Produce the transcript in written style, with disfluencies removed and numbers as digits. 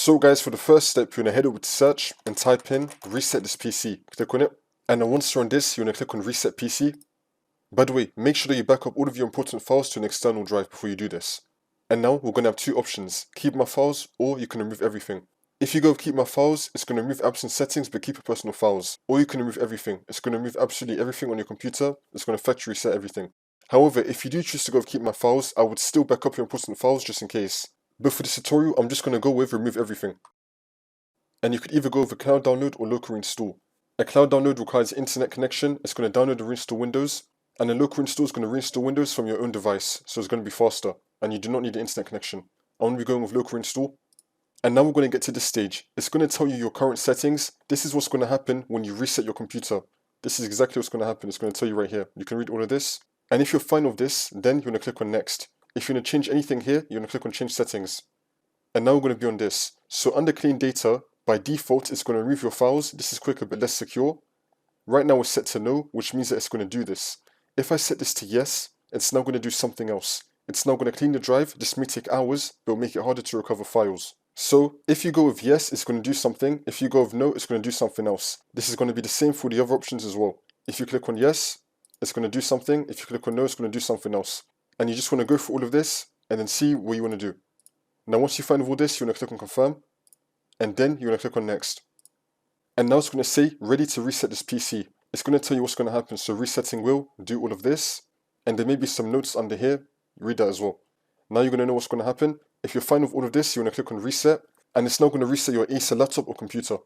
So guys, for the first step, you're going to head over to search and type in reset this PC. Click on it. And then once you're on this, you're going to click on reset PC. By the way, make sure that you back up all of your important files to an external drive before you do this. And now we're going to have two options, keep my files or you can remove everything. If you go with keep my files, it's going to remove apps and settings but keep your personal files. Or you can remove everything. It's going to remove absolutely everything on your computer. It's going to factory reset everything. However, if you do choose to go with keep my files, I would still back up your important files just in case. But for this tutorial, I'm just going to go with remove everything. And you could either go with a cloud download or local reinstall. A cloud download requires internet connection. It's going to download and reinstall Windows. And a local install is going to reinstall Windows from your own device, so it's going to be faster, and you do not need an internet connection. I want to be going with local install. And now we're going to get to this stage. It's going to tell you your current settings. This is what's going to happen when you reset your computer. This is exactly what's going to happen. It's going to tell you right here. You can read all of this. And if you're fine with this, then you're going to click on next. If you're going to change anything here, you're going to click on change settings. And now we're going to be on this. So under clean data, by default, it's going to remove your files. This is quicker but less secure. Right now it's set to no, which means that it's going to do this. If I set this to yes, it's now going to do something else. It's now going to clean the drive. This may take hours, but will make it harder to recover files. So if you go with yes, it's going to do something. If you go with no, it's going to do something else. This is going to be the same for the other options as well. If you click on yes, it's going to do something. If you click on no, it's going to do something else. And you just want to go through all of this and then see what you want to do. Now once you find all this, you want to click on confirm. And then you want to click on next. And now it's going to say ready to reset this PC. It's going to tell you what's going to happen. So resetting will do all of this. And there may be some notes under here. Read that as well. Now you're going to know what's going to happen. If you're fine with all of this, you want to click on reset. And it's now going to reset your Acer laptop or computer.